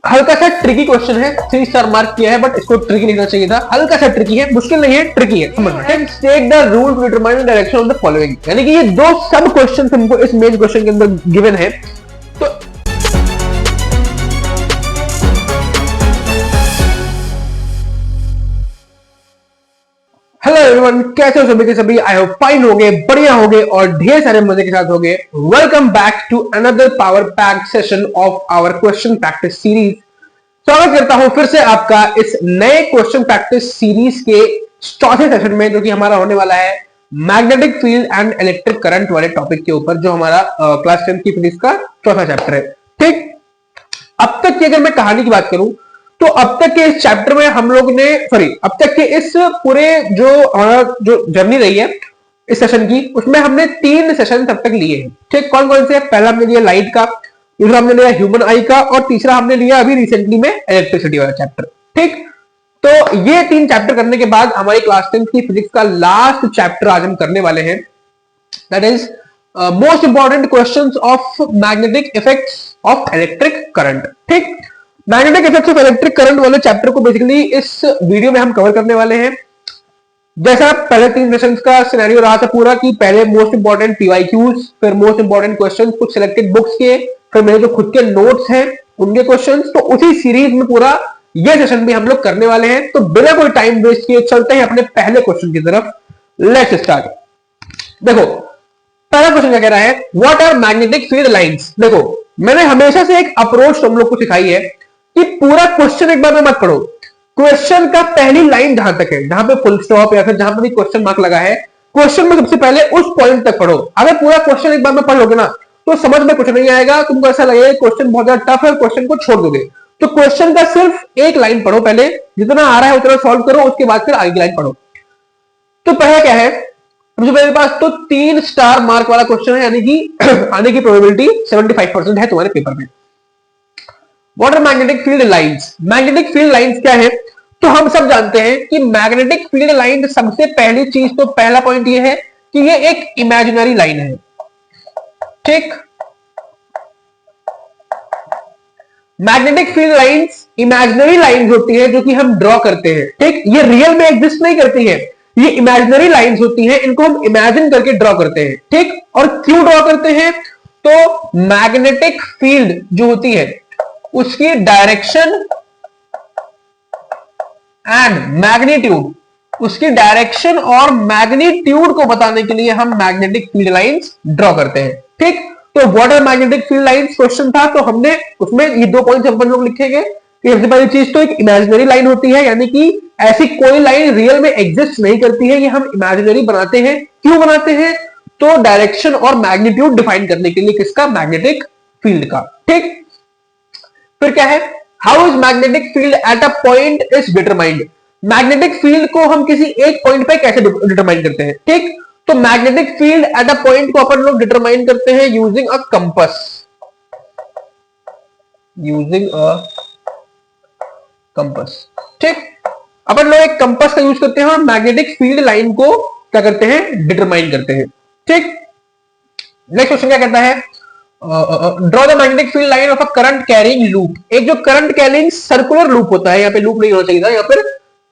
हल्का सा tricky question है, 3 स्टार मार्क किया है, बट इसको ट्रिकी लिखना चाहिए था। हल्का सा ट्रिकी है, मुश्किल नहीं है, ट्रिकी है, समझ में। State the rule to determine the direction of the following, यानी कि ये दो सब क्वेश्चन हमको इस मेन क्वेश्चन के अंदर गिवन है। तो हेलो एवरीवन, कैसे हो सभी के सभी? आई होप फाइन होंगे, बढ़िया होंगे और ढेर सारे मजे के साथ होंगे। Welcome back to another power pack session of our question practice series. स्वागत करता हूं फिर से आपका इस नए क्वेश्चन प्रैक्टिस सीरीज के चौथे सेशन में, जो कि हमारा होने वाला है magnetic field and electric current वाले टॉपिक के ऊपर, जो हमारा क्लास 10 की फिजिक्स का चौथा चैप्टर है। ठीक, अब तक की अगर मैं कहानी की बात करूं तो अब तक के इस चैप्टर में हम लोग ने अब तक के इस पूरे जो जर्नी रही है इस सेशन की, उसमें हमने 3 सेशन अब तक लिए हैं। ठीक, कौन कौन से? पहला हमने लिया लाइट का, दूसरा हमने लिया ह्यूमन आई का, और तीसरा हमने लिया अभी रिसेंटली में इलेक्ट्रिसिटी वाला चैप्टर। ठीक, तो ये 3 चैप्टर करने के बाद हमारी क्लास 10 की फिजिक्स का लास्ट चैप्टर आज हम करने वाले हैं, that is most important questions of magnetic effects of electric current. ठीक, magnetic effects of electric current वाले चैप्टर को बेसिकली इस वीडियो में हम कवर करने वाले हैं। जैसा पहले 3 सेशंस का सिनेरियो रहा था पूरा, कि पहले मोस्ट इंपॉर्टेंट पीवाईक्यूज, फिर मोस्ट इंपॉर्टेंट क्वेश्चंस कुछ सिलेक्टेड बुक्स के, फिर मेरे जो खुद के नोट्स हैं उनके क्वेश्चंस। तो उसी सीरीज में पूरा ये सेशन भी हम लोग करने वाले हैं। तो बिना कोई टाइम वेस्ट किए चलते हैं अपने पहले क्वेश्चन की तरफ। Let's start. देखो, पहला क्वेश्चन क्या कह रहा है, what are magnetic field lines. देखो, मैंने हमेशा से एक अप्रोच तुम लोग को सिखाई है कि पूरा क्वेश्चन एक बार में मत पढ़ो। क्वेश्चन का पहली लाइन जहां तक है, जहां पे फुल स्टॉप या फिर जहां पे भी क्वेश्चन मार्क लगा है, क्वेश्चन में सबसे पहले उस पॉइंट तक पढ़ो। अगर पूरा क्वेश्चन एक बार में पढ़ लोगे ना तो समझ में कुछ नहीं आएगा, तुमको ऐसा लगेगा क्वेश्चन बहुत ज्यादा टफ है, क्वेश्चन को छोड़ दोगे। तो क्वेश्चन का सिर्फ एक लाइन पढ़ो, पहले जितना आ रहा है उतना सॉल्व करो, उसके बाद फिर आगे की लाइन पढ़ो। तो पहला क्या है, मेरे पास तो 3 स्टार मार्क वाला क्वेश्चन है, यानी कि आने की प्रोबेबिलिटी 75% है तुम्हारे पेपर में। What are magnetic field lines. Magnetic field lines क्या है? तो हम सब जानते हैं कि मैग्नेटिक फील्ड लाइन, सबसे पहली चीज तो पहला पॉइंट ये है कि ये एक इमेजिनरी लाइन है। ठीक, magnetic field lines imaginary lines होती है जो कि हम ड्रॉ करते हैं। ठीक, ये रियल में एग्जिस्ट नहीं करती है, ये इमेजिनरी लाइंस होती हैं, इनको हम इमेजिन करके ड्रॉ करते हैं। ठीक, और क्यों ड्रॉ करते हैं? तो मैग्नेटिक फील्ड जो होती है उसकी डायरेक्शन एंड मैग्नीट्यूड, उसकी डायरेक्शन और मैग्नीट्यूड को बताने के लिए हम मैग्नेटिक फील्ड लाइंस ड्रॉ करते हैं। ठीक, तो what are magnetic field lines question था, तो हमने उसमें ये 2 पॉइंट अपन लोग लिखेंगे कि सबसे पहली चीज तो एक इमेजिनरी लाइन होती है, यानी कि ऐसी कोई लाइन रियल में एग्जिस्ट नहीं करती है, ये हम इमेजिनरी बनाते हैं। क्यों बनाते हैं? तो डायरेक्शन और मैग्नीट्यूड डिफाइन करने के लिए, किसका? मैग्नेटिक फील्ड का। ठीक, फिर क्या है, how is magnetic field at a point is determined. Magnetic field को हम किसी एक पॉइंट पे कैसे डिटरमाइन करते हैं? ठीक, तो magnetic field at a point को अपन लोग डिटरमाइन करते हैं using a compass. Using a compass. ठीक, अपन लोग एक कंपास का यूज करते हैं और मैग्नेटिक फील्ड लाइन को क्या करते हैं? डिटरमाइन करते हैं। ठीक, नेक्स्ट क्वेश्चन क्या कहता है, draw the magnetic field line of a current carrying loop. एक जो करंट कैरिंग सर्कुलर लूप होता है, यहाँ पे लूप नहीं होना चाहिए था, यहाँ पर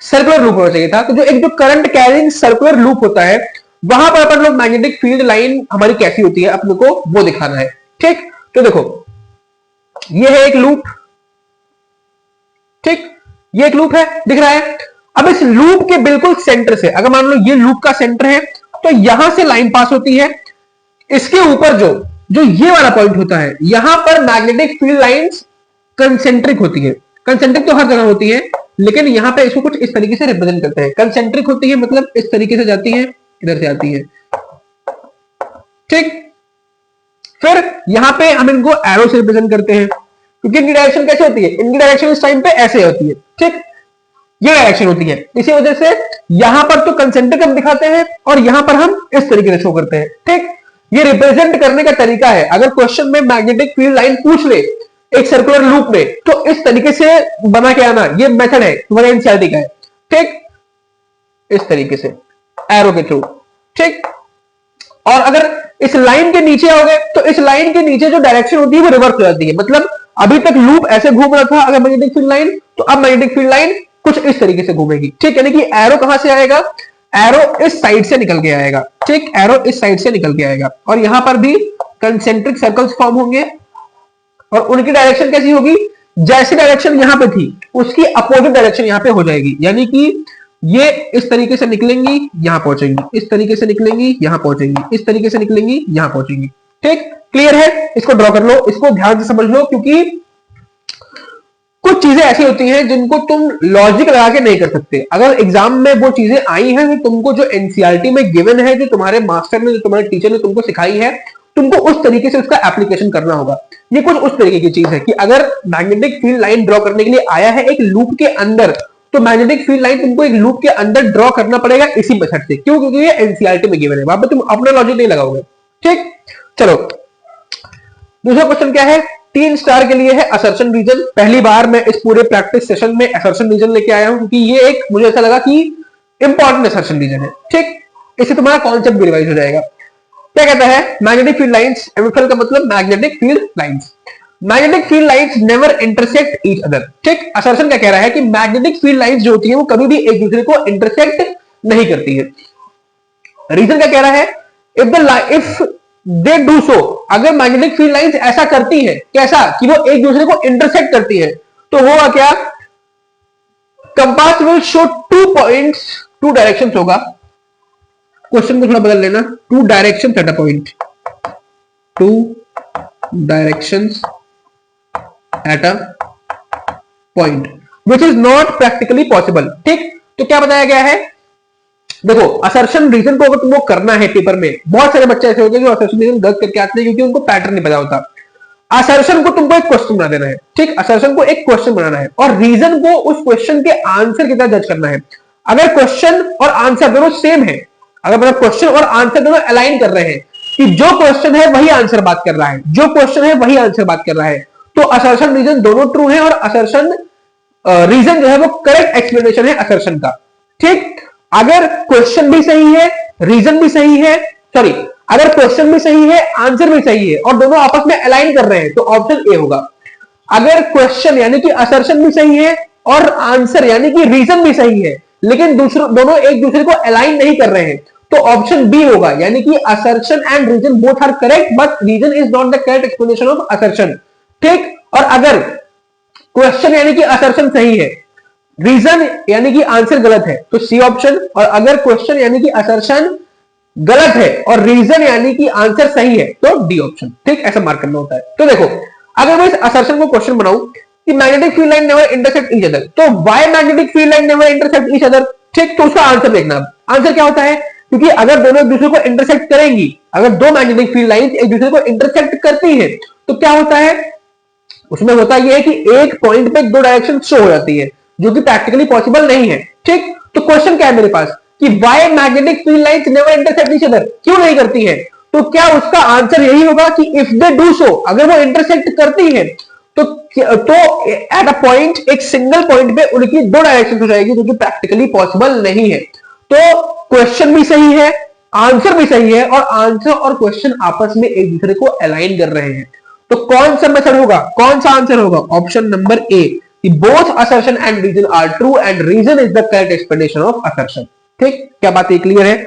सर्कुलर लूप होना चाहिए था। तो जो एक जो करंट कैरिंग सर्कुलर लूप होता है, वहां पर अपन लोग मैग्नेटिक फील्ड लाइन हमारी कैसी होती है अपने को वो दिखाना है। ठीक, तो देखो, ये है एक लूप। ठीक, ये एक लूप है, दिख रहा है। अब इस लूप के बिल्कुल सेंटर से, अगर मान लो ये लूप का सेंटर है, तो यहां से लाइन पास होती है। इसके ऊपर जो ये वाला पॉइंट होता है, यहां पर मैग्नेटिक फील्ड लाइंस कंसेंट्रिक होती है। कंसेंट्रिक तो हर जगह होती है, लेकिन यहां पे इसको कुछ इस तरीके से रिप्रेजेंट करते हैं। कंसेंट्रिक होती है मतलब इस तरीके से जाती है, इधर से आती है। ठीक, फिर यहां पे हम इनको एरो से रिप्रेजेंट करते हैं, क्योंकि इनकी डायरेक्शन कैसे होती है? इनकी डायरेक्शन इस टाइम पे ऐसे होती है। ठीक, ये डायरेक्शन होती है, इसी वजह से यहां पर तो कंसेंट्रिक हम दिखाते हैं और यहां पर हम इस तरीके से शो करते हैं। ठीक, ये रिप्रेजेंट करने का तरीका है। अगर क्वेश्चन में मैग्नेटिक फील्ड लाइन पूछ ले एक सर्कुलर लूप में, तो इस तरीके से बना के आना, ये मेथड है तुम्हारे एनसीईआरटी का है। ठीक, इस तरीके से एरो के थ्रू। ठीक, और अगर इस लाइन के नीचे आओगे तो इस लाइन के नीचे जो डायरेक्शन होती है वो रिवर्स हो जाती है, मतलब अभी तक लूप ऐसे घूम रहा था अगर मैग्नेटिक फील्ड लाइन, तो अब मैग्नेटिक फील्ड लाइन कुछ इस तरीके से घूमेगी। ठीक, यानी कि एरो कहां से आएगा, एरो इस साइड से निकल के आएगा। ठीक, एरो इस साइड से निकल के आएगा और यहां पर भी कंसेंट्रिक सर्कल्स फॉर्म होंगे और उनकी डायरेक्शन कैसी होगी, जैसी डायरेक्शन यहां पे थी उसकी अपोजिट डायरेक्शन यहां पे हो जाएगी। यानी कि ये इस तरीके से निकलेंगी, यहां पहुंचेंगी, इस तरीके से निकलेंगी, यहां पहुंचेंगी, इस तरीके से निकलेंगी, यहां पहुंचेंगी। ठीक, क्लियर है? इसको ड्रॉ कर लो, इसको ध्यान से समझ लो, क्योंकि कुछ चीजें ऐसी होती हैं जिनको तुम लॉजिक लगा के नहीं कर सकते। अगर एग्जाम में वो चीजें आई हैं तो तुमको जो एनसीईआरटी में गिवन है, जो तुम्हारे मास्टर ने, जो तुम्हारे टीचर ने तुमको सिखाई है, तुमको उस तरीके से उसका एप्लीकेशन करना होगा। ये कुछ उस तरीके की चीज है कि अगर मैग्नेटिक फील्ड लाइन ड्रॉ करने के लिए आया है एक लूप के अंदर, तो मैग्नेटिक फील्ड लाइन तुमको एक लूप के अंदर ड्रॉ करना पड़ेगा इसी मेथड से। क्यों? क्योंकि ये एनसीईआरटी में गिवन है, वहां पर तुम अपना लॉजिक नहीं लगाओगे। ठीक, चलो दूसरा क्वेश्चन क्या है, 3 स्टार के लिए है असर्शन रीजन। पहली बार मैं इस पूरे प्रैक्टिस सेशन में असर्शन रीजन लेके आया हूं, क्योंकि ये एक मुझे ऐसा लगा कि इंपॉर्टेंट असर्शन रीजन है। ठीक, इससे तुम्हारा कॉन्सेप्ट भी रिवाइज हो जाएगा। क्या कहता है, मैग्नेटिक फील्ड लाइंस, एमएफएल का मतलब magnetic field lines, magnetic field lines never intersect each other. ठीक, असर्शन क्या कह रहा है कि मैग्नेटिक फील्ड लाइंस जो होती है वो कभी भी एक दूसरे को इंटरसेक्ट नहीं करती है। रीजन क्या कह रहा है, इफ दे डू सो, अगर मैग्नेटिक फील्ड लाइंस ऐसा करती है, कैसा कि वो एक दूसरे को इंटरसेक्ट करती है, तो होगा क्या, compass will show 2 points, 2 directions होगा। क्वेश्चन को थोड़ा बदल लेना, 2 directions at a point, 2 directions at a point which is not practically possible. ठीक, तो क्या बताया गया है, देखो असर्शन रीजन को अगर तुमको करना है पेपर में, बहुत सारे बच्चे ऐसे होते हैं जो असर्शन रीजन गलत करके आते हैं क्योंकि उनको पैटर्न नहीं पता होता। असर्शन को तुमको एक क्वेश्चन बना देना है। ठीक, असर्शन को एक क्वेश्चन बनाना है और रीजन को उस क्वेश्चन के आंसर की तरह जज करना है। अगर क्वेश्चन और आंसर दोनों सेम है, अगर मतलब क्वेश्चन और आंसर दोनों अलाइन कर रहे हैं कि जो क्वेश्चन है वही आंसर बात कर रहा है, जो क्वेश्चन है वही आंसर बात कर रहा है, तो असर्शन रीजन दोनों ट्रू है और असर्शन रीजन जो है वो करेक्ट एक्सप्लेनेशन है असर्शन का। ठीक, अगर क्वेश्चन भी सही है, रीजन भी सही है, सॉरी, अगर क्वेश्चन भी सही है, आंसर भी सही है और दोनों आपस में अलाइन कर रहे हैं, तो ऑप्शन ए होगा। अगर क्वेश्चन यानी कि असर्शन भी सही है और आंसर यानी कि रीजन भी सही है, लेकिन दोनों एक दूसरे को अलाइन नहीं कर रहे हैं, तो ऑप्शन बी होगा, यानी कि assertion and reason both are correct but reason is not the correct explanation of assertion. ठीक, और अगर क्वेश्चन यानी कि असर्शन सही है, रीजन यानी कि आंसर गलत है, तो सी ऑप्शन, और अगर क्वेश्चन यानी कि असर्शन गलत है और रीजन यानी कि आंसर सही है, तो डी ऑप्शन। ठीक, ऐसा मार्क करना होता है। तो देखो, अगर मैं इस असर्शन को क्वेश्चन बनाऊं कि magnetic field line never intersect each other, तो why magnetic field line never intersect each other. ठीक, तो उसका आंसर देखना। आंसर क्या होता है, क्योंकि अगर दोनों एक दूसरे को इंटरसेक्ट करेंगी, अगर दो मैग्नेटिक फील्ड लाइंस एक दूसरे को इंटरसेक्ट करती है, तो क्या होता है, उसमें होता यह है कि एक पॉइंट पे 2 डायरेक्शन शो हो जाती है, जो कि प्रैक्टिकली पॉसिबल नहीं है। ठीक, तो क्वेश्चन क्या है मेरे पास कि why magnetic field lines never intersect each other, क्यों नहीं करती है, तो क्या उसका आंसर यही होगा कि इफ दे डू सो, अगर वो इंटरसेक्ट करती है तो एट अ पॉइंट, एक सिंगल पॉइंट पे उनकी 2 डायरेक्शन हो जाएगी, जो कि प्रैक्टिकली पॉसिबल नहीं है। तो क्वेश्चन भी सही है, आंसर भी सही है और आंसर और क्वेश्चन आपस में एक दूसरे को अलाइन कर रहे हैं, तो कौन सा मेथड होगा, कौन सा आंसर होगा, option number A, both assertion and reason are true and reason is the correct explanation of assertion. ठीक, क्या बात है, क्लियर है।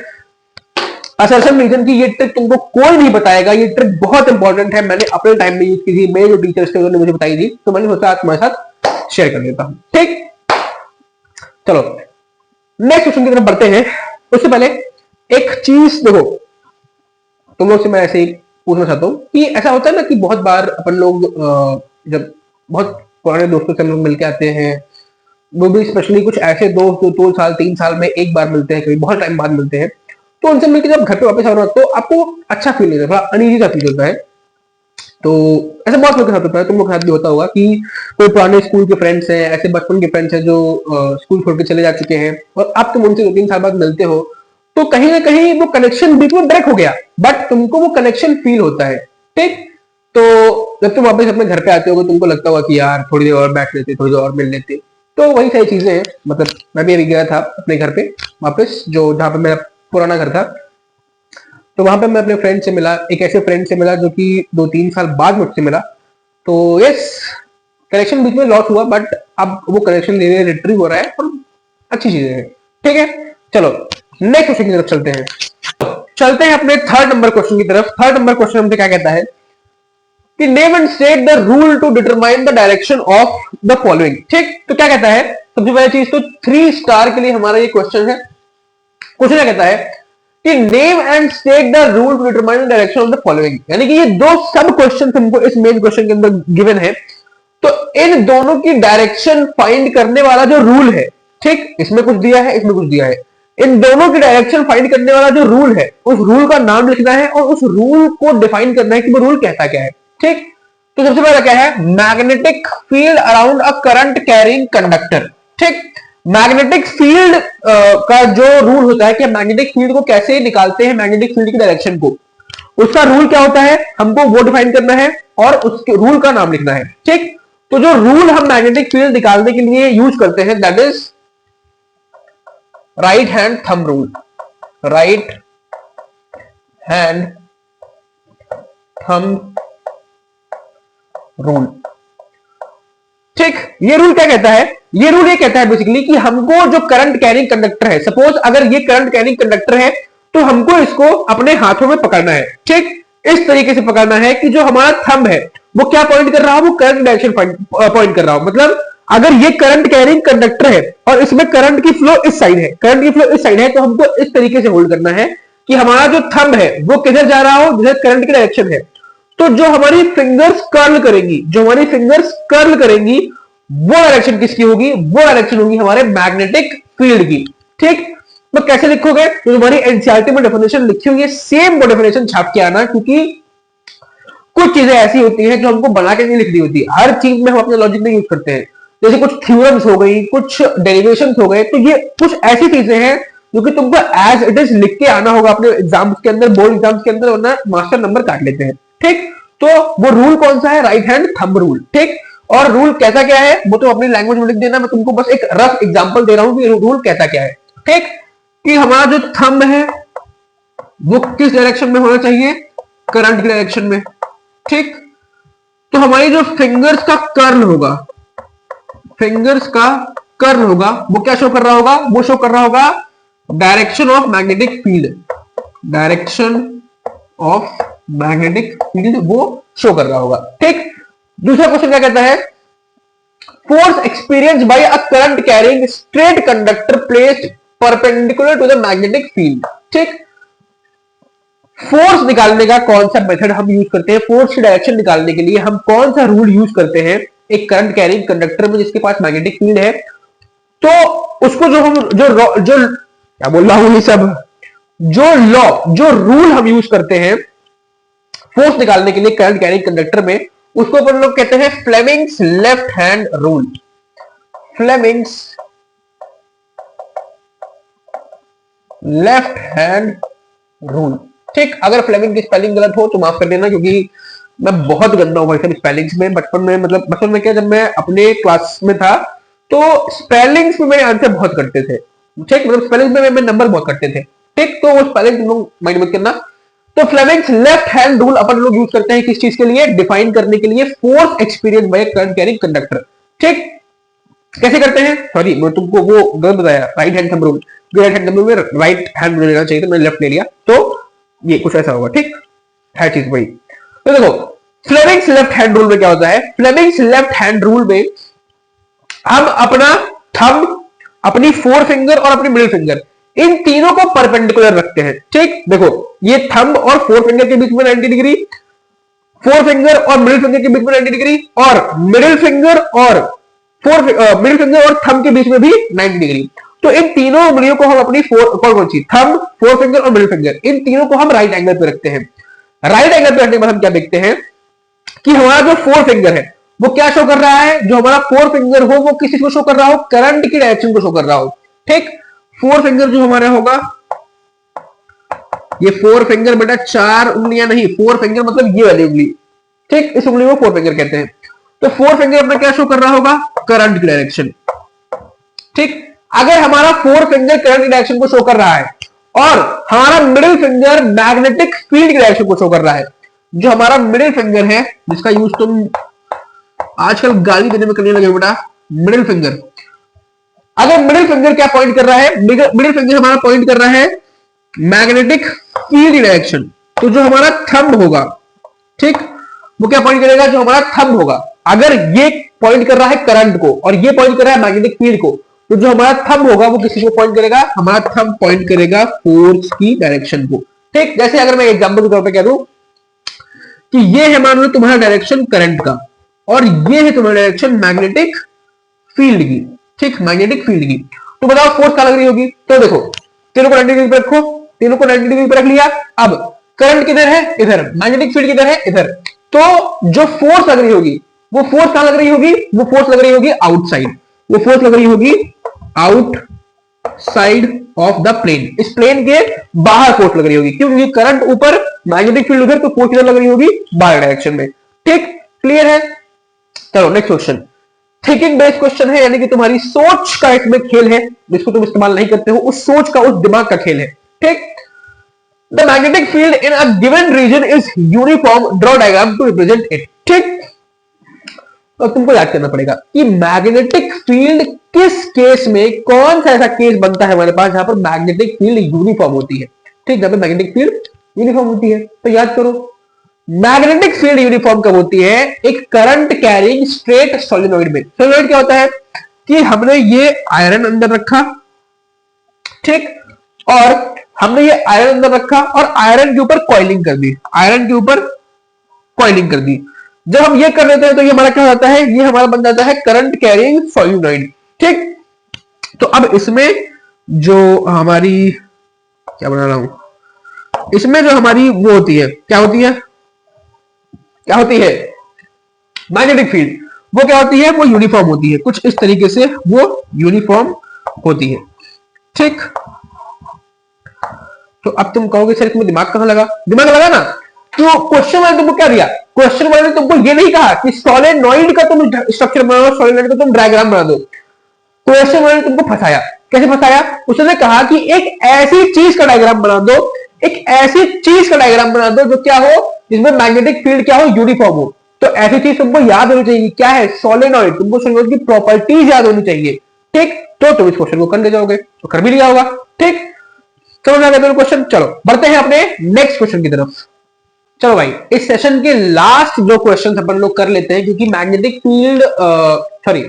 असर्शन रीजन की ये ट्रिक तुमको कोई नहीं बताएगा, ये ट्रिक बहुत इंपॉर्टेंट है, मैंने अपने टाइम में यूज की थी, मेरे जो टीचर्स थे उन्होंने मुझे बताई थी, तो मैंने सोचा तुम्हारे साथ शेयर कर देता हूं। ठीक, चलो नेक्स्ट क्वेश्चन की तरफ बढ़ते हैं। उससे पहले एक चीज देखो, तुम लोग से मैं ऐसे ही पूछना चाहता हूं कि ऐसा होता है ना कि बहुत बार अपन लोग जब बहुत पुराने दोस्तों से हम लोग मिलके आते हैं, वो भी स्पेशली कुछ ऐसे दोस्त जो 2 साल 3 साल में एक बार मिलते हैं, कभी बहुत टाइम बाद मिलते हैं, तो उनसे मिलकर जब घर पे वापस आ रहा तो आपको अच्छा फील नहीं होता, थोड़ा अनईजी सा फील होता है। तो ऐसे बहुत लोग के साथ होता है, तुम लोग के साथ भी होता होगा कि कोई पुराने स्कूल के फ्रेंड्स हैं, ऐसे बचपन के फ्रेंड्स हैं जो स्कूल छोड़ के चले जा चुके हैं और अब तुम उनसे 2-3 साल बाद मिलते हो, तो कहीं ना कहीं वो कनेक्शन बिल्कुल ब्रेक हो गया, बट तुमको वो कनेक्शन फील होता है। ठीक, तो जब तुम वापस अपने घर पे आते हो तुमको लगता होगा कि यार थोड़ी देर और बैठ लेते, थोड़ी देर और मिल लेते, तो वही सारी चीजें हैं। मतलब मैं भी अभी गया था अपने घर पे वापस, जो जहाँ पे मेरा पुराना घर था, तो वहां पे मैं अपने फ्रेंड से मिला, एक ऐसे फ्रेंड से मिला जो कि 2-3 साल बाद मुझसे मिला। तो यस, करेक्शन बीच में लॉस हुआ, बट अब वो करेक्शन धीरे धीरे रिट्रीव हो रहा है और अच्छी चीजें है। ठीक है, चलो नेक्स्ट क्वेश्चन की तरफ चलते हैं। चलते हैं अपने थर्ड नंबर क्वेश्चन की तरफ। थर्ड नंबर क्वेश्चन हमसे क्या कहता है कि name and state the rule to determine the direction of the following. ठीक, तो क्या कहता है, सबसे पहली चीज तो 3 स्टार के लिए हमारा ये क्वेश्चन है। क्वेश्चन क्या कहता है कि name and state the rule to determine the direction of the following, यानी कि ये दो सब क्वेश्चन हमको इस मेन क्वेश्चन के अंदर गिवन है। तो इन दोनों की डायरेक्शन फाइंड करने वाला जो रूल है, ठीक, इसमें कुछ दिया है, इसमें कुछ दिया है, इन दोनों की डायरेक्शन फाइंड करने वाला जो रूल है, उस रूल का नाम लिखना है और उस रूल को डिफाइन करना है कि वो रूल कहता क्या है। ठीक, तो सबसे पहला क्या है, मैग्नेटिक फील्ड अराउंड अ करंट कैरिंग कंडक्टर। ठीक, मैग्नेटिक फील्ड का जो रूल होता है कि मैग्नेटिक फील्ड को कैसे निकालते हैं, मैग्नेटिक फील्ड की डायरेक्शन को, उसका रूल क्या होता है, हमको वो डिफाइन करना है और उसके रूल का नाम लिखना है। ठीक, तो जो रूल हम मैग्नेटिक फील्ड निकालने के लिए यूज करते हैं that is right hand thumb rule. Right hand thumb rule. ठीक, ये रूल क्या कहता है, ये रूल ये कहता है बेसिकली कि हमको जो करंट कैरिंग कंडक्टर है, सपोज अगर ये करंट कैरिंग कंडक्टर है तो हमको इसको अपने हाथों में पकड़ना है। ठीक, इस तरीके से पकड़ना है कि जो हमारा थंब है वो क्या पॉइंट कर रहा है, वो करंट डायरेक्शन पॉइंट कर रहा हो। मतलब अगर ये करंट कैरिंग कंडक्टर है और इसमें करंट की फ्लो इस साइड है, करंट की फ्लो इस साइड है, तो हमको इस तरीके से होल्ड करना है कि हमारा जो थंब है वो किधर जा रहा हो, जिधर करंट की डायरेक्शन है। तो जो हमारी फिंगर्स कर्ल करेंगी, जो हमारी फिंगर्स कर्ल करेंगी, वो डायरेक्शन किसकी होगी, वो डायरेक्शन होगी हमारे मैग्नेटिक फील्ड की। ठीक, तो कैसे लिखोगे, तो तुम्हारी एनसीईआरटी में डेफिनेशन लिखी हुई है, सेम वो डेफिनेशन छाप के आना, क्योंकि कुछ चीजें ऐसी होती हैं जो हमको बना के नहीं लिखनी होती। हर चीज में हम अपना लॉजिक नहीं यूज करते हैं। जैसे कुछ थ्योरम्स हो गई, कुछ डेरिवेशंस हो गए, तो ये कुछ ऐसी चीजें हैं जो कि तुमको एज इट इज लिख के आना होगा अपने एग्जाम्स के अंदर, बोर्ड एग्जाम्स के अंदर, वरना मास्टर नंबर काट लेते हैं। ठीक, तो वो रूल कौन सा है, राइट हैंड थंब रूल। ठीक, और रूल कैसा क्या है वो तो अपनी लैंग्वेज में लिख देना, मैं तुमको बस एक रफ एग्जांपल दे रहा हूं कि रूल कैसा क्या है। ठीक, कि हमारा जो थंब है वो किस डायरेक्शन में होना चाहिए, करंट की डायरेक्शन में। ठीक, तो हमारी जो फिंगर्स का कर्ल होगा, फिंगर्स का कर्ल होगा, वो क्या शो कर रहा होगा, वो शो कर रहा होगा direction of magnetic field. Direction of magnetic field वो शो कर रहा होगा। ठीक, दूसरा क्वेश्चन क्या कहता है, force experience by a current carrying straight conductor placed perpendicular to the magnetic field. ठीक, फोर्स निकालने का कौन सा मेथड हम यूज करते हैं, फोर्स की डायरेक्शन निकालने के लिए हम कौन सा रूल यूज करते हैं एक करंट कैरिंग कंडक्टर में जिसके पास मैग्नेटिक फील्ड है। तो उसको जो हम जो क्या बोल रहा हूं ये सब, जो लॉ, जो रूल हम यूज करते हैं फोर्स निकालने के लिए करंट कैरिंग कंडक्टर में, उसको अपन लोग कहते हैं Fleming's left hand rule. Fleming's left hand rule. ठीक, अगर फ्लेमिंग की स्पेलिंग गलत हो तो माफ कर देना, क्योंकि मैं बहुत गंदा हूं भाई सब स्पेलिंग्स में। बचपन में, मतलब बचपन में क्या, जब मैं अपने क्लास में था तो स्पेलिंग्स में मेरे आंसर बहुत कटते थे। ठीक, मतलब स्पेलिंग्स में मेरे नंबर बहुत कटते थे। ठीक, तो वो स्पेलिंग तुम लोग माइंड मत करना। तो फ्लेमिंग्स लेफ्ट हैंड रूल अपन लोग यूज करते हैं किस चीज के लिए, डिफाइन करने के लिए force experience by current carrying conductor. ठीक, कैसे करते हैं, सॉरी मैं तुमको वो गलत बताया, right hand thumb rule. Right hand thumb rule में राइट हैंड रूल लेना चाहिए, तो मैंने लेफ्ट ले लिया, तो ये कुछ ऐसा होगा। ठीक है, चीज वही। तो देखो फ्लेमिंग्स लेफ्ट हैंड रूल में क्या होता है, फ्लेमिंग्स लेफ्ट हैंड रूल में हम अपना थंब, अपनी फोर फिंगर और अपनी मिडिल फिंगर, इन तीनों को परपेंडिकुलर रखते हैं। ठीक, देखो ये थंब और फोर फिंगर के बीच में 90 डिग्री, फोर फिंगर और मिडिल फिंगर के बीच में 90 डिग्री, और मिडिल फिंगर और मिडिल फिंगर और थंब के बीच में भी 90 डिग्री। तो इन तीनों उंगलियों को हम अपनी कौन सी, थंब, फोर फिंगर और मिडिल फिंगर, इन तीनों को हम राइट एंगल पे रखते हैं। राइट एंगल पे रखने के बाद हम क्या देखते हैं कि हमारा जो फोर फिंगर है वो क्या शो कर रहा है, जो हमारा फोर फिंगर हो वो किसी को शो कर रहा हो, करंट की डायरेक्शन को शो कर रहा हो। ठीक, फोर फिंगर जो हमारा होगा, ये फोर फिंगर बेटा 4 उंगलियां नहीं, फोर फिंगर मतलब ये वाली उंगली। ठीक, इस उंगली को फोर फिंगर कहते हैं। तो फोर फिंगर अपना क्या शो कर रहा होगा, करंट की डायरेक्शन। ठीक, अगर हमारा फोर फिंगर करंट की डायरेक्शन को शो कर रहा है और हमारा मिडिल फिंगर मैग्नेटिक फील्ड की डायरेक्शन को शो कर रहा है, जो हमारा मिडिल फिंगर है जिसका यूज तुम आजकल गाली देने में करने लगे बेटा, मिडिल फिंगर। अगर मिडिल फिंगर क्या पॉइंट कर रहा है, मिडिल फिंगर हमारा पॉइंट कर रहा है मैग्नेटिक फील्ड डायरेक्शन। तो जो हमारा थंब होगा, ठीक, वो क्या पॉइंट करेगा, जो हमारा थंब होगा। अगर ये पॉइंट कर रहा है करंट को और ये पॉइंट कर रहा है मैग्नेटिक फील्ड को, तो जो हमारा थंब होगा वो किसी को पॉइंट करेगा, हमारा थंब पॉइंट करेगा फोर्स की डायरेक्शन को। ठीक, जैसे अगर मैं एग्जांपल के तौर पे कह दूं कि ये है मान लो तुम्हारा डायरेक्शन करंट का और ये है तुम्हारा डायरेक्शन मैग्नेटिक फील्ड की। ठीक, मैग्नेटिक फील्ड की। तो बताओ फोर्स क्या लग रही होगी। तो देखो तीनों को 90 डिग्री पे रखो, तीनों को 90 डिग्री पे रख लिया। अब करंट किधर है, इधर, मैग्नेटिक फील्ड किधर है, इधर। तो जो फोर्स लग रही होगी वो फोर्स कहां लग रही होगी, वो फोर्स लग रही होगी आउटसाइड, वो फोर्स लग रही होगी आउटसाइड ऑफ द प्लेन। इस प्लेन के बाहर फोर्स लग रही होगी, क्योंकि करंट ऊपर मैग्नेटिक फील्ड उधर, तो फोर्स किधर लग रही होगी, बाहर डायरेक्शन में। ठीक, क्लियर है। चलो next question, thinking based question है, यानी कि तुम्हारी सोच का इसमें खेल है, जिसको तुम इस्तेमाल नहीं करते हो, उस सोच का, उस दिमाग का खेल है। ठीक, the magnetic field in a given region is uniform, draw diagram to represent it. ठीक, तो तुमको याद करना पड़ेगा कि मैग्नेटिक फील्ड किस केस में, कौन सा ऐसा केस बनता है हमारे पास जहां पर मैग्नेटिक फील्ड यूनिफॉर्म होती है। ठीक, जहां पर मैग्नेटिक फील्ड यूनिफॉर्म होती है। तो याद करो, मैग्नेटिक फील्ड यूनिफॉर्म कब होती है, एक करंट कैरिंग स्ट्रेट सोलेनोइड में। सोलेनोइड क्या होता है कि हमने ये आयरन अंदर रखा, ठीक, और हमने ये आयरन अंदर रखा और आयरन के ऊपर कॉइलिंग कर दी, आयरन के ऊपर कॉइलिंग कर दी। जब हम ये कर लेते हैं तो ये हमारा क्या होता है, ये हमारा बन जाता है करंट कैरिंग सोलेनोइड। ठीक, तो अब इसमें जो हमारी, क्या बना रहा हूं, इसमें जो हमारी वो होती है, क्या होती है, क्या होती है, मैग्नेटिक फील्ड, वो क्या होती है, वो यूनिफॉर्म होती है, कुछ इस तरीके से वो यूनिफॉर्म होती है। ठीक, तो अब तुम कहोगे सर इसमें दिमाग कहां लगा, दिमाग लगा ना। तो क्वेश्चन वाले तुमको क्या दिया, क्वेश्चन वाले ने तुमको ये नहीं कहा कि सोलेनोइड का तुम स्ट्रक्चर बनाओ, सोलेनोइड का तुम डायग्राम बना दो। क्वेश्चन वाले ने तुमको फंसाया। कैसे फंसाया, उसने कहा कि एक ऐसी चीज का डायग्राम बना दो, एक ऐसी चीज का डायग्राम बना दो जो क्या हो, जिसमें मैग्नेटिक फील्ड क्या हो, यूनिफॉर्म हो। तो ऐसी चीज तुमको याद होनी चाहिए, क्या है, सोलेनोइड। तुमको सोलेनोइड की प्रॉपर्टीज याद होनी चाहिए। ठीक, तो तुम इस क्वेश्चन को कर ले जाओगे, तो कर भी लिया होगा। ठीक, समझ आ गया क्वेश्चन। चलो बढ़ते हैं अपने नेक्स्ट क्वेश्चन की तरफ। चलो भाई, इस सेशन के लास्ट दो क्वेश्चन अपन लोग कर लेते हैं, क्योंकि मैग्नेटिक फील्ड, सॉरी,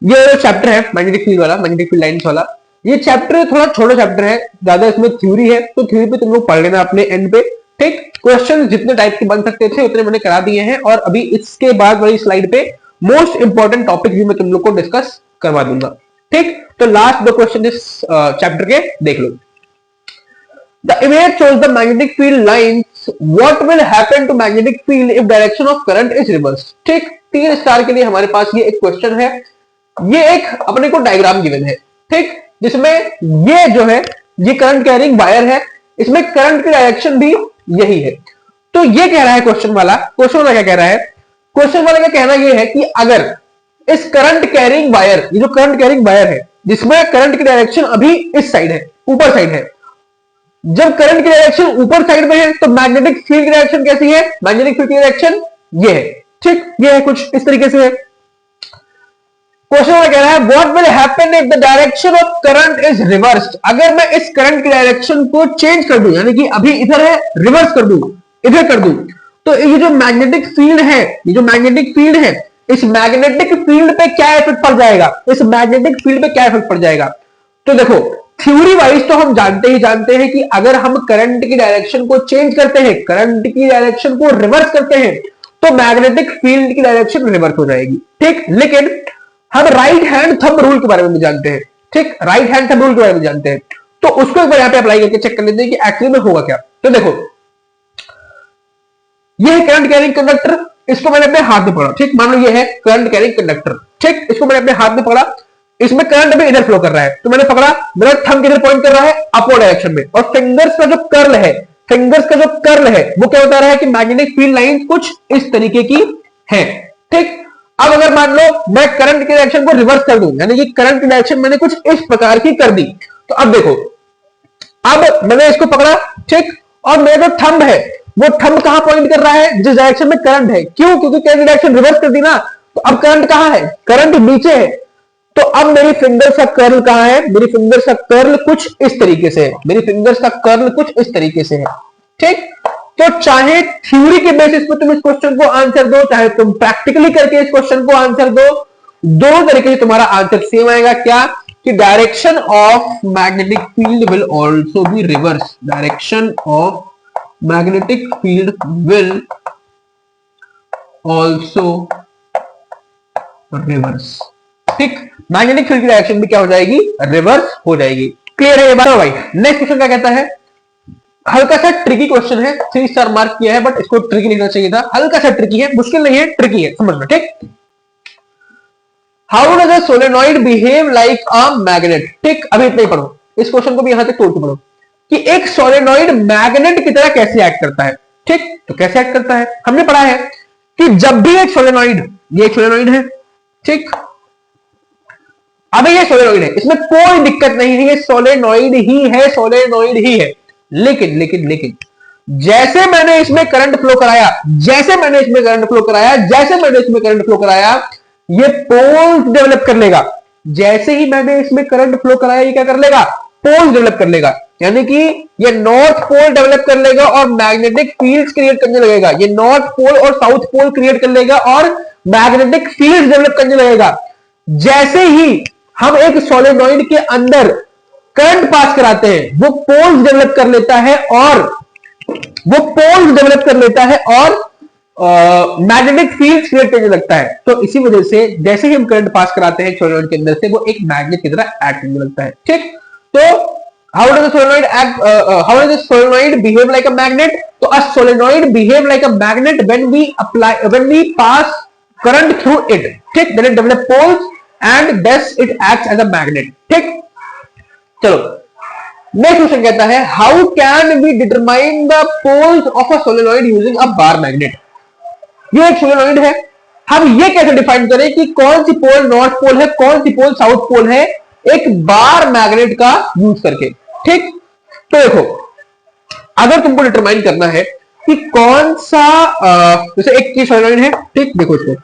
ये चैप्टर है मैग्नेटिक फील्ड वाला, मैग्नेटिक फील्ड लाइंस वाला, ये चैप्टर थोड़ा छोटा चैप्टर है, ज्यादा इसमें थ्योरी है, तो थ्योरी पे तुम लोग पढ़ लेना अपने एंड पे। ठीक, क्वेश्चन जितने टाइप के बन सकते थे उतने मैंने करा दिए हैं, और अभी इसके बाद वाली स्लाइड पे मोस्ट इंपॉर्टेंट टॉपिक भी मैं तुम लोग को डिस्कस करवा दूंगा। ठीक, तो लास्ट दो क्वेश्चन इस चैप्टर के देख लो। The image shows the magnetic field lines. What will happen to magnetic field if direction of current is reversed? ठीक, 3 स्टार के लिए हमारे पास ये एक क्वेश्चन है, ये एक अपने को डायग्राम गिवन है। ठीक, जिसमें ये जो है, ये करंट कैरिंग वायर है, इसमें करंट की डायरेक्शन भी यही है। तो ये कह रहा है क्वेश्चन वाला क्या कह रहा है, क्वेश्चन वाला का कहना ये है कि अगर इस करंट कैरिंग वायर, ये जो करंट कैरिंग वायर है, जिसमें करंट की डायरेक्शन अभी इस साइड है, ऊपर साइड है, जब करंट की डायरेक्शन ऊपर साइड में है तो मैग्नेटिक फील्ड की डायरेक्शन कैसी है, मैग्नेटिक फील्ड की डायरेक्शन ये है। ठीक, ये है कुछ इस तरीके से है। क्वेश्चन में कह रहा है what will happen if the direction of current is reversed. अगर मैं इस करंट की डायरेक्शन को चेंज कर दूं, यानी कि अभी इधर है, रिवर्स कर दूं, इधर कर दूं, तो ये जो मैग्नेटिक फील्ड है, ये जो मैग्नेटिक फील्ड है, इस मैग्नेटिक फील्ड पे क्या इफेक्ट पड़ जाएगा, इस मैग्नेटिक फील्ड पे क्या इफेक्ट पड़ जाएगा। तो देखो, थ्योरी वाइज तो हम जानते हैं कि अगर हम करंट की डायरेक्शन को चेंज करते हैं, करंट की डायरेक्शन को रिवर्स करते हैं, तो मैग्नेटिक फील्ड की डायरेक्शन रिवर्स हो जाएगी। ठीक, लेकिन हम राइट हैंड थंब रूल के बारे में भी जानते हैं। ठीक, राइट हैंड थंब रूल के बारे में जानते हैं, तो उसको एक बार यहां पे अप्लाई करके चेक कर लेते हैं कि एक्चुअली में होगा क्या। तो देखो, ये है करंट कैरिंग कंडक्टर, इसको मैंने अपने हाथ में पकड़ा। ठीक, मान लो ये है करंट कैरिंग कंडक्टर। ठीक, इसको मैंने अपने हाथ में पकड़ा, इसमें करंट भी इधर फ्लो कर रहा है, तो मैंने पकड़ा, मेरा थंब किधर पॉइंट कर रहा है, अपवर्ड डायरेक्शन में, और फिंगर्स का जो कर्ल है, फिंगर्स का जो कर्ल है वो क्या बता रहा है कि मैग्नेटिक फील्ड लाइन कुछ इस तरीके की है। ठीक, अब अगर मान लो मैं करंट की डायरेक्शन को रिवर्स कर दूं, यानी कि करंट की डायरेक्शन मैंने कुछ इस प्रकार की कर दी, तो अब देखो, अब मैंने इसको पकड़ा, ठीक, और मेरा जो थंब है वो थंब कहां पॉइंट कर रहा है? जिस डायरेक्शन में करंट है। क्यों? क्योंकि करंट डायरेक्शन रिवर्स कर दी ना, तो अब करंट कहां है? करंट नीचे है। तो अब मेरी फिंगर्स का कर्ल कहां है? मेरी फिंगर्स का कर्ल कुछ इस तरीके से है। मेरी फिंगर्स का कर्ल कुछ इस तरीके से है। ठीक, तो चाहे थ्योरी के बेसिस पे तुम इस क्वेश्चन को आंसर दो, चाहे तुम प्रैक्टिकली करके इस क्वेश्चन को आंसर दो, दोनों तरीके से तुम्हारा आंसर सेम आएगा। क्या? कि direction of magnetic field will also be reverse. Direction of magnetic field will also reverse. ठीक, मैग्नेटिक फील्ड की डायरेक्शन भी क्या हो जाएगी? रिवर्स हो जाएगी। क्लियर है ये बात? भाई नेक्स्ट क्वेश्चन क्या कहता है? हल्का सा ट्रिकी क्वेश्चन है, 3 स्टार मार्क किया है, बट इसको ट्रिकी लिखना चाहिए था। हल्का सा ट्रिकी है, मुश्किल नहीं है, ट्रिकी है, समझना। ठीक, how does a solenoid behave like a magnet. ठीक, अभी इतना ही पढ़ो, इस क्वेश्चन को भी यहां तक तोड़ के पढ़ो कि एक सोलेनॉइड मैग्नेट की तरह कैसे एक्ट करता है। ठीक, तो कैसे एक्ट करता है? हमने पढ़ा है कि जब भी एक सोलेनॉइड, ये एक सोलेनॉइड है, ठीक, अबे ये सोलेनॉइड है, इसमें कोई दिक्कत नहीं है, ये सोलेनॉइड ही है, सोलेनॉइड ही है। लेकिन लेकिन लेकिन जैसे मैंने इसमें करंट फ्लो कराया, जैसे मैंने इसमें करंट फ्लो कराया, जैसे मैंने इसमें करंट फ्लो कराया, ये पोल्स डेवलप कर लेगा। जैसे ही मैंने इसमें करंट फ्लो कराया, ये क्या कर लेगा? पोल्स डेवलप कर लेगा। यानी कि ये नॉर्थ पोल डेवलप कर लेगा और मैग्नेटिक फील्ड्स क्रिएट करने लगेगा। ये नॉर्थ पोल और साउथ पोल क्रिएट कर लेगा और मैग्नेटिक फील्ड्स डेवलप करने लगेगा। जैसे ही हम एक सोलेनॉइड के अंदर करंट पास कराते हैं, वो पोल्स डेवलप कर लेता है और मैग्नेटिक फील्ड क्रिएट करने लगता है। तो इसी वजह से जैसे ही हम करंट पास कराते हैं सोलेनॉइड के अंदर से, वो एक मैग्नेट की तरह एक्ट करने लगता है। ठीक, तो how does solenoid act, how does solenoid behave like a magnet? तो a solenoid behave like a magnet when we pass current through it. ठीक, then it develop poles and thus it acts as a magnet। ठीक, चलो next question कहता है how can we determine the poles of a solenoid using a bar magnet. ये एक solenoid है, हम ये कैसे डिफाइन करें कि कौन सी पोल नॉर्थ पोल है, कौन सी पोल साउथ पोल है, एक बार मैग्नेट का यूज करके। ठीक, तो देखो अगर तुमको डिटरमाइन करना है कि कौन सा जैसे एक की सोलेनॉइड है, ठीक, देखो इसको,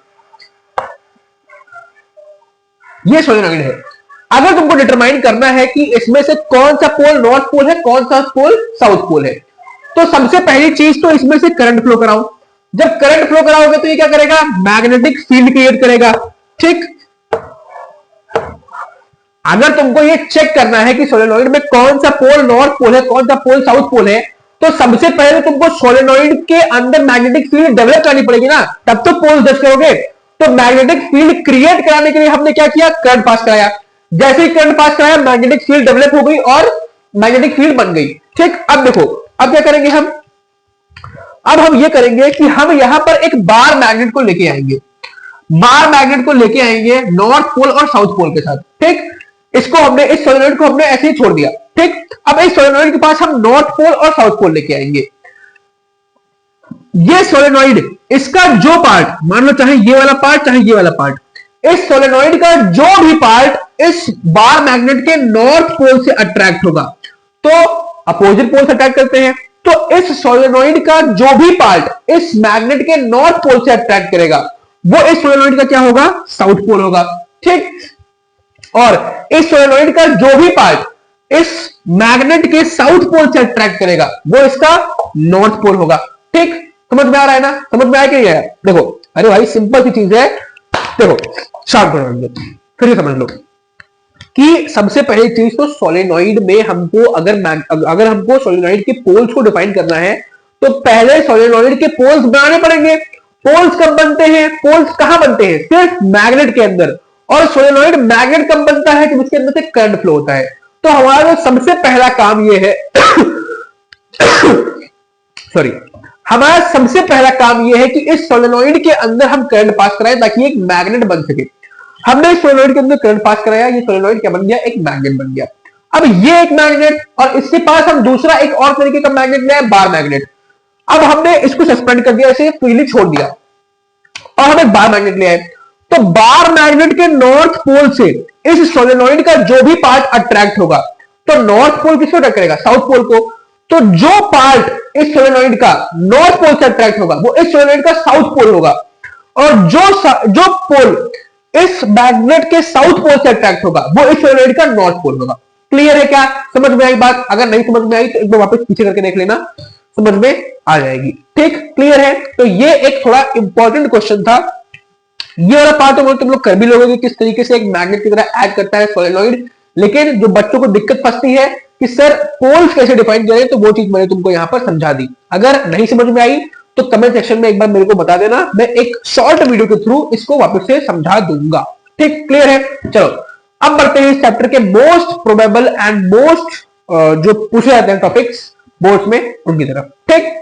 ये सोलेनॉइड है। अगर तुमको डिटरमाइन करना है कि इसमें से कौन सा पोल नॉर्थ पोल है, कौन सा पोल साउथ पोल है, तो सबसे पहली चीज तो इसमें से करंट फ्लो कराओ। जब करंट फ्लो कराओगे तो ये क्या करेगा? मैग्नेटिक फील्ड क्रिएट करेगा। ठीक, अगर तुमको ये चेक करना है कि सोलेनॉइड में कौन सा पोल नॉर्थ पोल है, कौन सा पोल साउथ पोल है, तो सबसे पहले तुमको सोलेनॉइड के अंदर मैग्नेटिक फील्ड डेवलप करनी पड़ेगी ना, तब तो पोल जज करोगे। तो मैग्नेटिक फील्ड क्रिएट कराने के लिए हमने क्या किया? करंट पास कराया। जैसे ही करंट पास कराया, मैग्नेटिक फील्ड डेवलप हो गई और मैग्नेटिक फील्ड बन गई। ठीक, अब देखो अब क्या करेंगे हम? अब हम ये करेंगे कि हम यहां पर एक बार मैग्नेट को लेके आएंगे, बार मैग्नेट को लेके आएंगे नॉर्थ पोल और साउथ पोल के साथ। ठीक, इसको हमने, इस सोलेनॉइड को हमने ऐसे ही छोड़ दिया। ठीक, अब इस सोलेनॉइड के पास हम नॉर्थ पोल और साउथ पोल लेके आएंगे। ये सोलेनॉइड, इसका जो पार्ट, मान लो चाहे ये वाला पार्ट चाहे ये वाला पार्ट, इस सोलेनॉइड का जो भी पार्ट इस बार मैग्नेट के नॉर्थ पोल से अट्रैक्ट होगा, तो अपोजिट पोल से अट्रैक्ट करते हैं, तो इस सोलेनॉइड का जो भी पार्ट इस मैग्नेट के नॉर्थ पोल से अट्रैक्ट करेगा, वो इस सोलेनॉइड का क्या होगा? साउथ पोल होगा। ठीक, और इस सोलेनॉइड का जो भी पार्ट इस मैग्नेट के साउथ पोल से अट्रैक्ट करेगा, वो इसका नॉर्थ पोल होगा। ठीक, समझ में आ रहा है ना? समझ में आया कि नहीं आया? देखो, अरे भाई सिंपल सी चीज है, देखो शार्प कर फिर ये समझ लो कि सबसे पहली चीज तो सोलेनॉइड में हमको अगर हमको सोलेनॉइड के पोल्स को डिफाइन करना है, तो पहले सोलेनॉइड के पोल्स बनाने पड़ेंगे। पोल्स कब बनते हैं? पोल्स कहां बनते हैं? सिर्फ मैग्नेट के अंदर। और सोलेनॉइड मैग्नेट कब बनता है? जब इसके अंदर से करंट फ्लो होता है। तो हमारा सबसे पहला काम यह है सॉरी, हमारा सबसे पहला काम यह है कि इस सोलेनॉइड के अंदर हम करंट पास कराएं ताकि एक मैग्नेट बन सके। हमने इस सोलेनॉइड के अंदर करंट पास कराया, ये सोलेनॉइड क्या बन गया? एक मैग्नेट बन गया। अब ये एक मैग्नेट और इसके पास हम दूसरा एक और तरीके का मैग्नेट लिया है, बार मैग्नेट। अब हमने इसको सस्पेंड कर दिया, इसे फ्रीली छोड़ दिया और हम एक बार मैग्नेट लिया है। तो बार मैग्नेट के नॉर्थ पोल से इस सोलेनॉइड का जो भी पार्ट अट्रैक्ट होगा, तो नॉर्थ पोल किसको अट्रैक्ट करेगा? साउथ पोल को। तो तो जो पार्ट इस सोलेनॉइड का नॉर्थ पोल से अट्रैक्ट होगा वो इस सोलेनॉइड का साउथ पोल होगा, और जो पोल इस मैग्नेट के साउथ पोल से अट्रैक्ट होगा वो इस सोलेनॉइड का नॉर्थ पोल होगा। क्लियर है क्या? समझ में आई बात? अगर नहीं समझ में आई तो एक बार वापस पीछे करके देख लेना, समझ में आ जाएगी। ठीक, क्लियर है? तो ये एक थोड़ा इंपॉर्टेंट क्वेश्चन था। ये वाला पार्ट तो तुम लोग कर भी लोगे कि किस तरीके से एक मैग्नेट की तरह एक्ट करता है सोलेनॉइड, लेकिन जो बच्चों को दिक्कत फंसती है कि सर पोल्स कैसे डिफाइन करें, तो वो चीज मैंने तुमको यहां पर समझा दी। अगर नहीं समझ में आई तो कमेंट सेक्शन में एक बार मेरे को बता देना, मैं एक शॉर्ट वीडियो के थ्रू इसको वापस से समझा दूंगा। ठीक, क्लियर है? चलो अब बढ़ते हैं इस चैप्टर के मोस्ट प्रोबेबल एंड मोस्ट जो पूछे जाते हैं टॉपिक्स बोर्ड में उनकी तरफ। ठीक,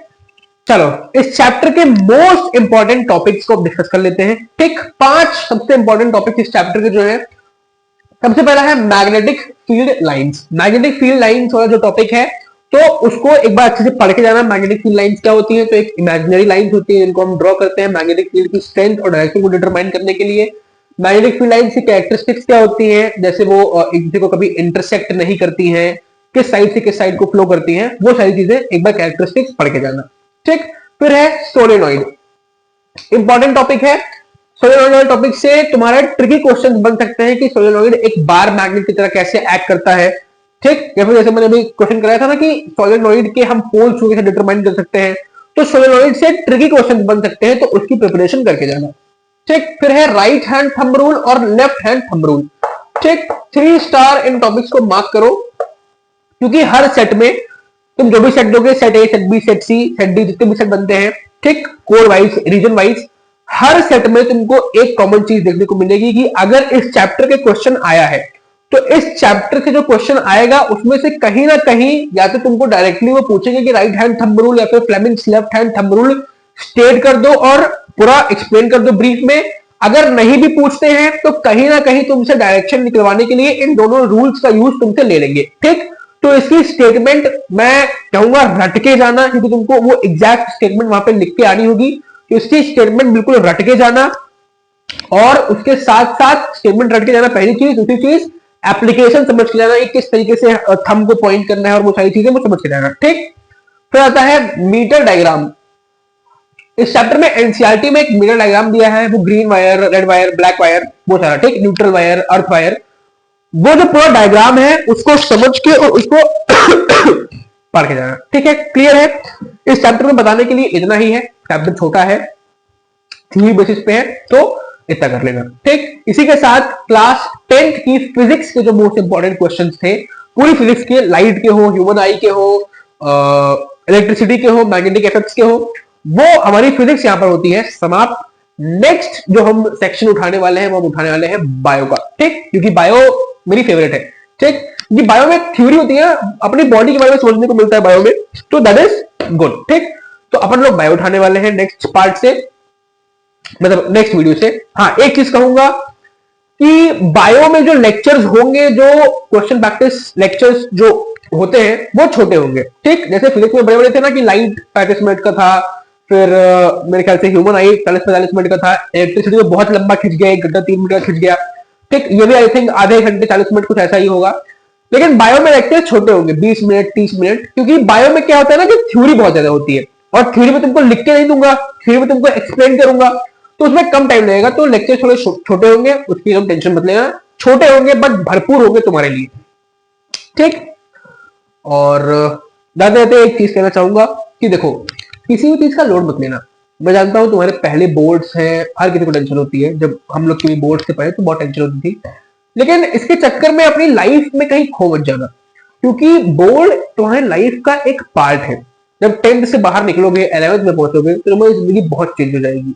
चलो इस चैप्टर के मोस्ट इंपॉर्टेंट टॉपिक्स को डिस्कस कर लेते हैं। ठीक, 5 सबसे इंपॉर्टेंट टॉपिक इस चैप्टर के जो है, सबसे पहला है magnetic field lines. Magnetic field lines वाला जो टॉपिक है तो उसको एक बार अच्छे से पढ़ के जाना। मैग्नेटिक फील्ड लाइंस क्या होती है? तो एक इमेजिनरी लाइंस होती है जिनको हम ड्रॉ करते हैं मैग्नेटिक फील्ड की स्ट्रेंथ और डायरेक्शन को डिटरमाइन करने के लिए। मैग्नेटिक फील्ड लाइंस की कैरेक्टरिस्टिक्स क्या होती हैं, जैसे वो एक दूसरे को कभी इंटरसेक्ट नहीं करती हैं, किस साइड से किस साइड को फ्लो करती हैं, वो सारी चीजें एक बार कैरेक्टरिस्टिक्स पढ़ के जाना। ठीक, फिर है सोलेनॉइड, इंपॉर्टेंट टॉपिक है। सोलेनॉइड टॉपिक से तुम्हारे ट्रिकी क्वेश्चंस बन सकते हैं कि सोलेनॉइड एक बार मैग्नेट की तरह कैसे एक्ट करता है। ठीक, या फिर जैसे मैंने अभी क्वेश्चन कराया था ना कि सोलेनॉइड के हम पोल्स को कैसे डिटरमाइन कर सकते हैं, तो सोलेनॉइड से ट्रिकी क्वेश्चन बन सकते हैं, तो उसकी प्रिपरेशन करके जाना। ठीक, फिर है राइट हैंड थंब रूल और लेफ्ट हैंड थंब रूल। ठीक, 3 स्टार इन टॉपिक्स को मार्क करो, क्योंकि हर सेट में तुम जो भी सेट दोगे, set A, set B, set C, set D, जितने भी सेट बनते हैं, ठीक, कोर वाइज, रीजन वाइज, हर सेट में तुमको एक कॉमन चीज देखने को मिलेगी कि अगर इस चैप्टर के क्वेश्चन आया है तो इस चैप्टर से जो क्वेश्चन आएगा उसमें से कहीं ना कहीं या तो तुमको डायरेक्टली वो पूछेंगे कि राइट हैंड थंब रूल या फिर Fleming's left hand thumb rule state कर दो और पूरा एक्सप्लेन कर दो ब्रीफ में। अगर नहीं भी पूछते हैं तो कहीं ना कहीं तुमसे डायरेक्शन निकलवाने के लिए इन दोनों रूल्स का यूज तुमसे ले लेंगे। ठीक, तो इसकी स्टेटमेंट मैं कहूंगा रट के जाना, क्योंकि तुमको वो एग्जैक्ट स्टेटमेंट वहां पे लिख के आनी होगी, तो इसकी स्टेटमेंट बिल्कुल रट के जाना, और उसके साथ साथ स्टेटमेंट रट के जाना पहली चीज। दूसरी चीज एप्लीकेशन समझ के जाना, किस तरीके से थंब को पॉइंट करना है और वो सारी चीजें वो समझ के जाना। ठीक, फिर आता है मीटर डायग्राम। इस चैप्टर में एनसीईआरटी में एक मीटर डायग्राम दिया है, वो green wire, red wire, black wire, वो सारा। ठीक, न्यूट्रल वायर, अर्थ वायर, वो जो पूरा डायग्राम है उसको समझ के और उसको पढ़ के जाना। ठीक है, क्लियर है? इस चैप्टर में बताने के लिए इतना ही है, चैप्टर छोटा है, थ्योरी बेसिस पे है, तो इतना कर लेना। ठीक, इसी के साथ क्लास 10th की फिजिक्स के जो मोस्ट इंपॉर्टेंट क्वेश्चंस थे, पूरी फिजिक्स के, लाइट के हो, ह्यूमन आई के हो, इलेक्ट्रिसिटी के हो, मैग्नेटिक इफेक्ट्स के हो, वो हमारी फिजिक्स यहां पर होती है समाप्त। नेक्स्ट जो हम सेक्शन उठाने वाले हैं वो हम उठाने वाले हैं बायो का। ठीक, क्योंकि बायो मेरी फेवरेट है। ठीक, ये बायो में थ्योरी होती है, अपनी बॉडी के बारे में समझने को मिलता है बायो में, तो दैट इज गुड। ठीक, तो अपन लोग बायो उठाने वाले हैं नेक्स्ट पार्ट से, मतलब नेक्स्ट वीडियो से। हाँ, एक चीज कहूंगा कि बायो में जो लेक्चर्स होंगे, जो क्वेश्चन प्रैक्टिस लेक्चर्स जो होते हैं वो छोटे होंगे। ठीक, जैसे फिजिक्स में बड़े बड़े थे ना कि लाइट 35 मिनट का था, फिर मेरे ख्याल से ह्यूमन आई 40-45 मिनट का था, इलेक्ट्रिसिटी तो बहुत लंबा खिंच गया, 1 घंटा 3 मिनट का खिंच गया। ठीक, ये भी आई थिंक आधे घंटे 40 मिनट कुछ ऐसा ही होगा। लेकिन बायो में लेक्चर छोटे होंगे, 20 मिनट 30 मिनट, क्योंकि बायो में क्या होता है ना कि थ्योरी बहुत ज्यादा होती है, और थ्योरी में तुमको लिख के नहीं दूंगा, थ्योरी में तुमको एक्सप्लेन करूंगा, तो उसमें कम टाइम लगेगा। तो लेक्चर थोड़े छोटे होंगे, उसकी तुम टेंशन मत लेना, छोटे होंगे बट भरपूर होंगे तुम्हारे लिए। ठीक, और ज्यादा एक चीज कहना चाहूंगा कि देखो, किसी भी चीज का लोड मत लेना। मैं जानता हूं तुम्हारे पहले बोर्ड्स हैं, हर किसी को टेंशन होती है, जब हम लोग की भी बोर्ड से पढ़े तो बहुत टेंशन होती थी, लेकिन इसके चक्कर में अपनी लाइफ में कहीं खो मत जाना, क्योंकि बोर्ड तुम्हारी लाइफ का एक पार्ट है। जब 10th से बाहर निकलोगे, 11th में पहुंचोगे, तो तुम्हारी जिंदगी बहुत चेंज हो जाएगी।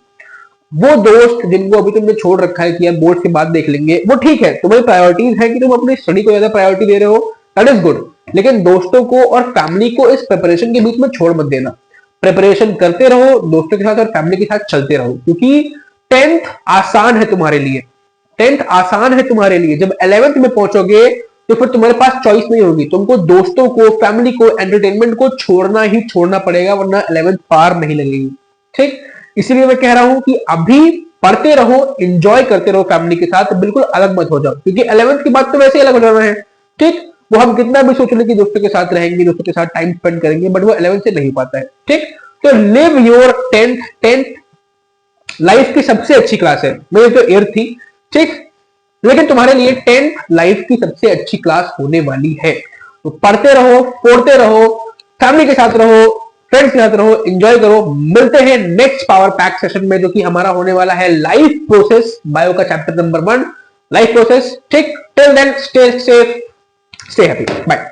वो दोस्त जिनको अभी तुमने छोड़ रखा है कि यार बोर्ड के बाद देख लेंगे, वो ठीक है, तुम्हारी प्रायोरिटीज है कि तुम अपनी स्टडी को ज्यादा प्रायोरिटी दे रहे हो, दैट इज गुड, लेकिन दोस्तों को और फैमिली को इस प्रिपरेशन के बीच में छोड़ मत देना। प्रिपरेशन करते रहो, दोस्तों के साथ और फैमिली के साथ चलते रहो, क्योंकि 10th आसान है तुम्हारे लिए, 10th आसान है तुम्हारे लिए। जब 11th में पहुंचोगे तो फिर तुम्हारे पास चॉइस नहीं होगी, तुमको दोस्तों को, फैमिली को, एंटरटेनमेंट को छोड़ना ही छोड़ना पड़ेगा, वरना 11th पार नहीं लगेगी। ठीक, इसलिए मैं कह रहा हूं कि अभी पढ़ते रहो, एंजॉय करते रहो फैमिली के साथ, बिल्कुल अलग मत हो जाओ, क्योंकि 11th की बात तो वैसे ही अलग हो जाना है। ठीक, वो हम कितना भी सोच लें कि दोस्तों के साथ रहेंगे, दोस्तों के साथ टाइम स्पेंड करेंगे, बट वो 11 से नहीं पाता है। ठीक, तो लिव योर टेंथ लाइफ की सबसे अच्छी क्लास है। मेरी तो 8th थी, ठीक, लेकिन तुम्हारे लिए 10th लाइफ की सबसे अच्छी क्लास होने वाली है। तो पढ़ते रहो, फोड़ते रहो, फैमिली के साथ रहो, फ्रेंड्स के साथ रहो, एंजॉय करो। मिलते हैं नेक्स्ट पावर पैक सेशन में, जो कि हमारा होने वाला है लाइफ प्रोसेस, बायो का चैप्टर नंबर 1 लाइफ प्रोसेस। ठीक, till then stay safe, stay happy, bye.